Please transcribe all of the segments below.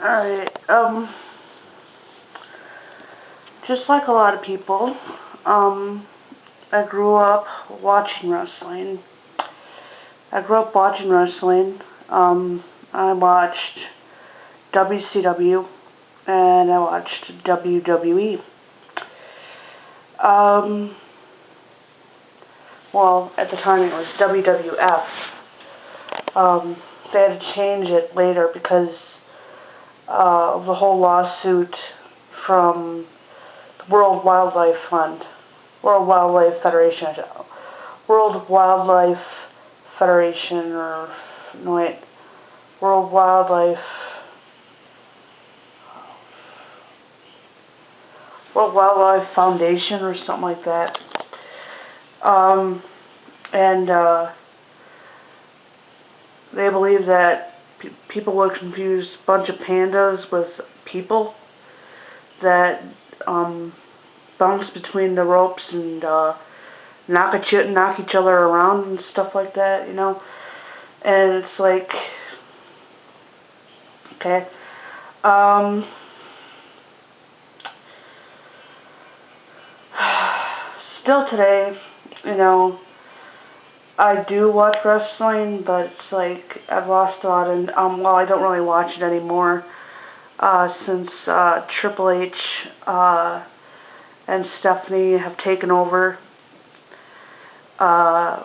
Alright, just like a lot of people, I grew up watching wrestling. I grew up watching wrestling. I watched WCW and I watched WWE. Um, well, at the time it was WWF. They had to change it later because of the whole lawsuit from the World Wildlife Federation, World Wildlife Federation, or no wait, World Wildlife, World Wildlife Foundation or something like that. And they believe that people would confuse a bunch of pandas with people that bounce between the ropes and knock each other around and stuff like that, you know. And it's like, okay, still today, you know, I do watch wrestling, but it's like I've lost a lot, and well, I don't really watch it anymore since Triple H and Stephanie have taken over. I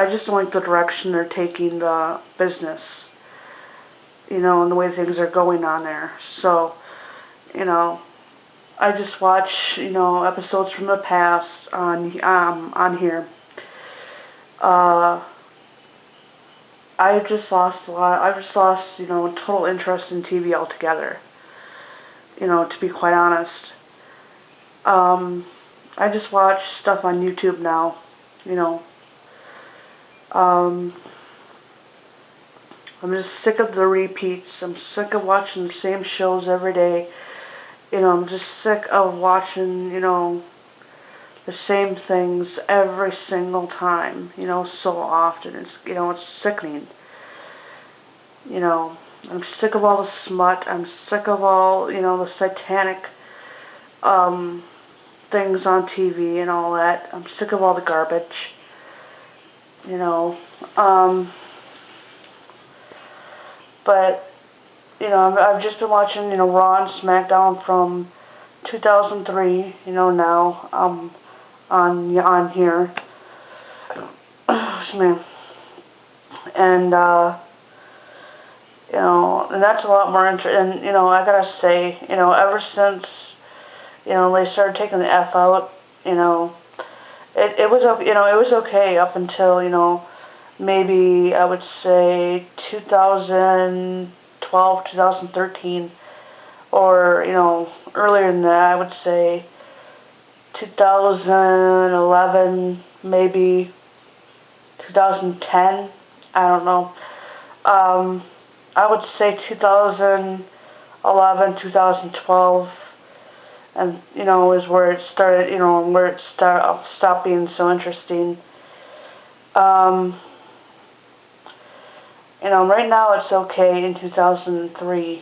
just don't like the direction they're taking the business, you know, and the way things are going on there. So, you know, I just watch, you know, episodes from the past on here. I've just lost a lot. I've just lost, you know, total interest in TV altogether. You know, to be quite honest. I just watch stuff on YouTube now. You know, I'm just sick of the repeats. I'm sick of watching the same shows every day. You know, I'm just sick of watching, you know, the same things every single time, you know, so often. It's, you know, it's sickening. You know, I'm sick of all the smut. I'm sick of all, you know, the satanic things on TV and all that. I'm sick of all the garbage. You know, but, you know, I've just been watching, you know, Raw and SmackDown from 2003, you know, now, on here. Excuse me. And, you know, and that's a lot more interesting. And, you know, I gotta say, you know, ever since, you know, they started taking the F out, you know, it was, you know, it was okay up until, you know, maybe I would say 2012, 2013, or, you know, earlier than that, I would say 2011, maybe 2010, I don't know. I would say 2011, 2012, and, you know, is where it started, you know, where it stopped being so interesting. You know, right now it's okay in 2003.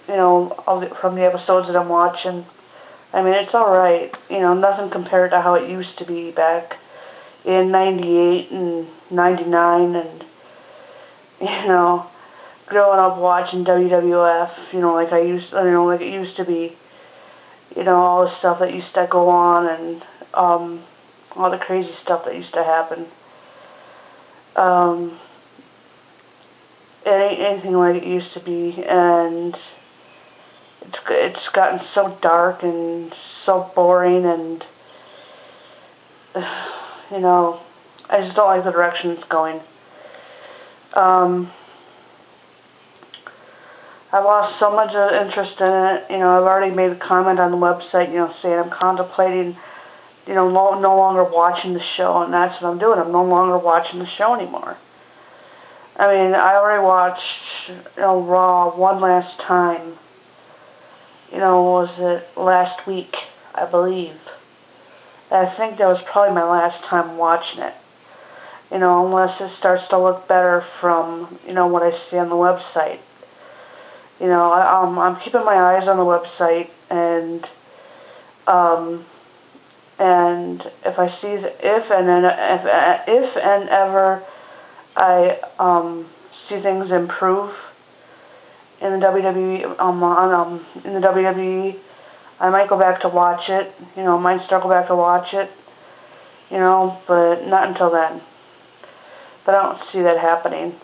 You know, from the episodes that I'm watching, I mean, it's alright. You know, nothing compared to how it used to be back in 98 and 99 and, you know, growing up watching WWF, you know, like like it used to be, you know, all the stuff that used to go on and, all the crazy stuff that used to happen. It ain't anything like it used to be, and it's gotten so dark and so boring, and, you know, I just don't like the direction it's going. I've lost so much interest in it. You know, I've already made a comment on the website, you know, saying I'm contemplating, you know, no longer watching the show, and that's what I'm doing. I'm no longer watching the show anymore. I mean, I already watched, you know, Raw one last time. You know, was it last week, I believe. And I think that was probably my last time watching it. unless it starts to look better from, what I see on the website. I'm keeping my eyes on the website, um, and if I see, if and ever I see things improve in the WWE, in the WWE, I might go back to watch it. Might start go back to watch it. But not until then. But I don't see that happening.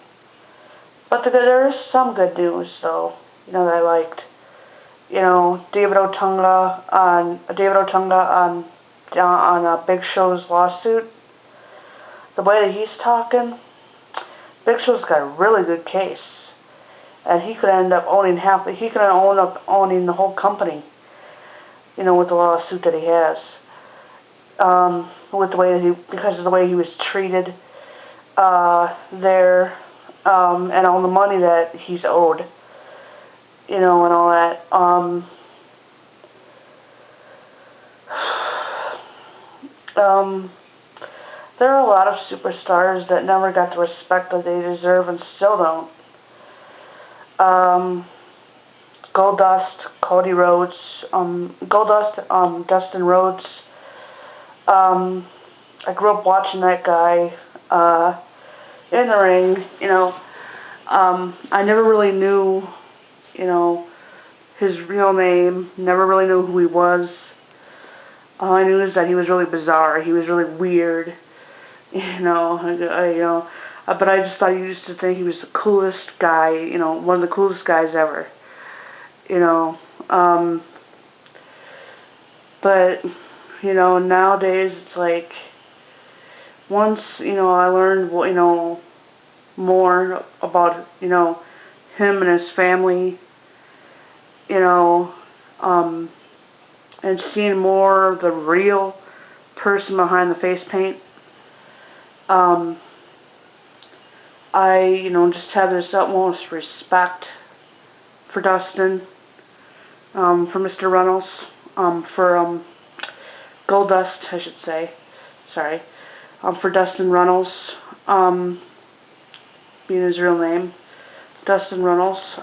But there is some good news, though. That I liked. David Otunga on Big Show's lawsuit. The way that he's talking, Big Show's got a really good case, and he could end up owning He could end up owning the whole company. With the lawsuit that he has. With the way that because of the way he was treated there, and all the money that he's owed, and all that. There are a lot of superstars that never got the respect that they deserve and still don't. Goldust, Cody Rhodes, Dustin Rhodes. I grew up watching that guy in the ring. I never really knew, his real name. Never really knew who he was. All I knew is that he was really bizarre. He was really weird. But I just thought he used to think he was the coolest guy. One of the coolest guys ever. But nowadays it's like, once, I learned, more about, him and his family, and seeing more of the real person behind the face paint, I, just have this utmost respect for Dustin, for Mr. Runnels, for Goldust, I should say. Sorry. For Dustin Runnels, being his real name, Dustin Runnels,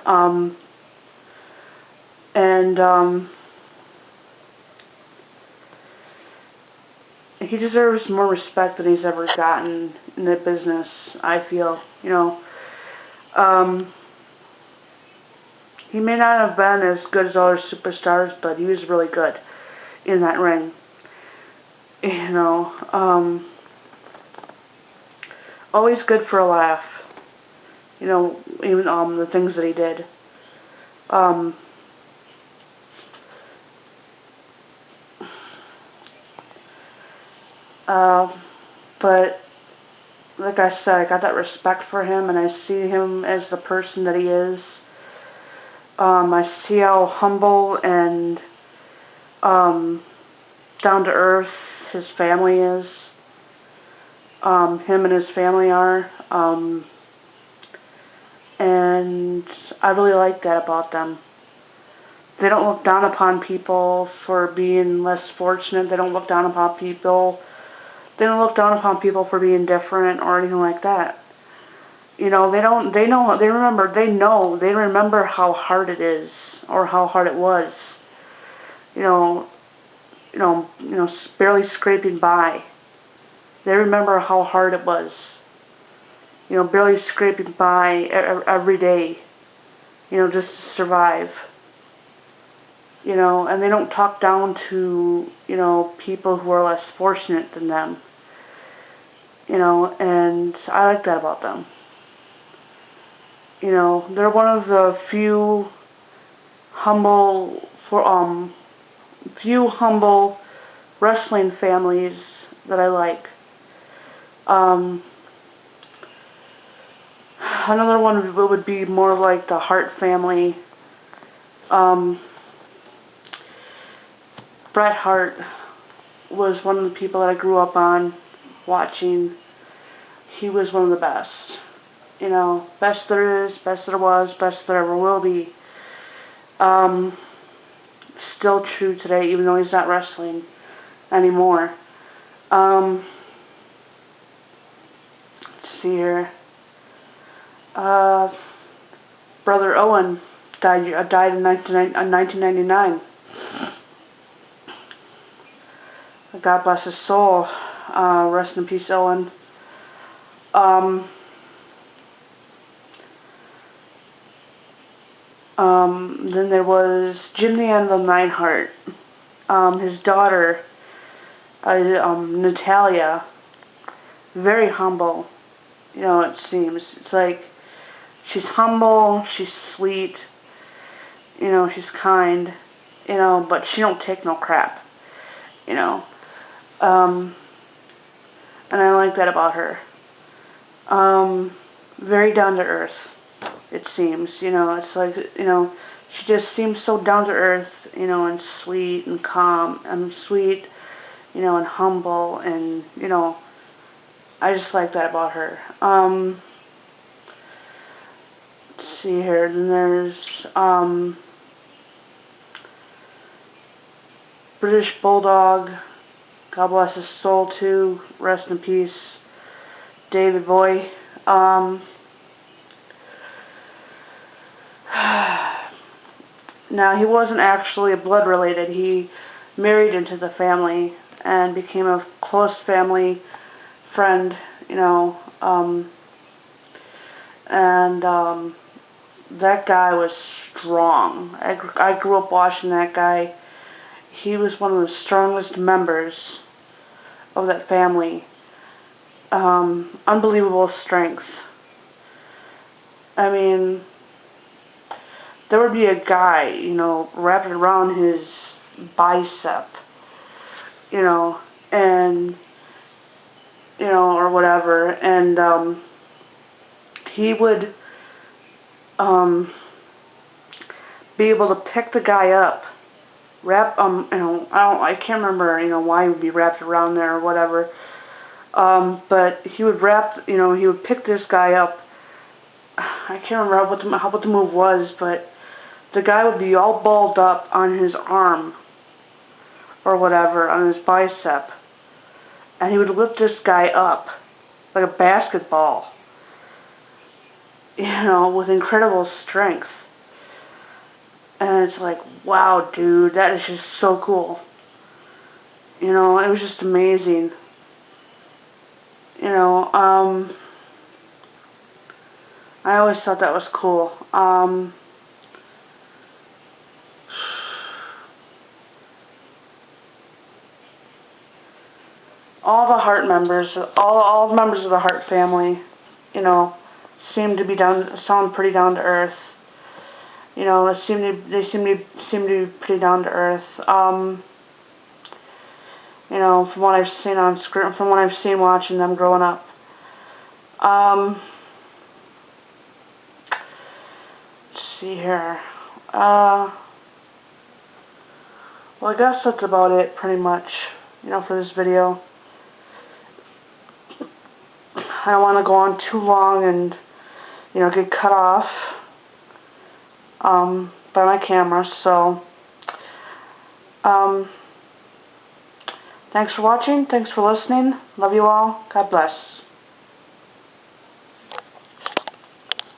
and he deserves more respect than he's ever gotten in the business, I feel. He may not have been as good as other superstars, but he was really good in that ring. Always good for a laugh. Even the things that he did. But like I said, I got that respect for him, and I see him as the person that he is. I see how humble and down to earth his family is. Him and his family are. And I really like that about them. They don't look down upon people for being less fortunate. They don't look down upon people. They don't look down upon people for being different or anything like that. They remember how hard it is, or how hard it was. Barely scraping by. They remember how hard it was. Barely scraping by every day, just to survive. And they don't talk down to, people who are less fortunate than them. And I like that about them. They're one of the few humble wrestling families that I like. Another one would be more like the Hart family. Bret Hart was one of the people that I grew up on watching. He was one of the best. Best there is, best there was, best there ever will be. Still true today, even though he's not wrestling anymore. see here. Brother Owen died in 1999. God bless his soul. Rest in peace, Owen. Then there was Jim the Anvil Neidhart. His daughter, Natalia, very humble. You know, it seems. It's like she's humble, she's sweet, you know, she's kind, you know, but she don't take no crap, you know. And I like that about her. Very down to earth, it seems, you know. It's like, you know, she just seems so down to earth, you know, and sweet and calm and sweet, you know, and humble, and, you know, I just like that about her. Let's see here. Then there's British Bulldog. God bless his soul too. Rest in peace, David Boy. Now, he wasn't actually blood related. He married into the family and became a close family friend, you know. That guy was strong. I grew up watching that guy. He was one of the strongest members of that family. Unbelievable strength. I mean, there would be a guy, you know, wrapped around his bicep, you know, and, you know, or whatever, and he would be able to pick the guy up, wrap, you know, I can't remember, you know, why he would be wrapped around there or whatever, but he would wrap, you know, he would pick this guy up. I can't remember what the move was, but the guy would be all balled up on his arm or whatever, on his bicep, and he would lift this guy up like a basketball, you know, with incredible strength. And it's like, wow, dude, that is just so cool. You know, it was just amazing. You know, I always thought that was cool. All the Hart members, all members of the Hart family, you know, sound pretty down to earth. You know, they seem to be pretty down to earth. You know, from what I've seen on screen, from what I've seen watching them growing up. Let's see here. Well, I guess that's about it, pretty much, you know, for this video. I don't want to go on too long and, you know, get cut off by my camera, so thanks for watching, thanks for listening, love you all, God bless.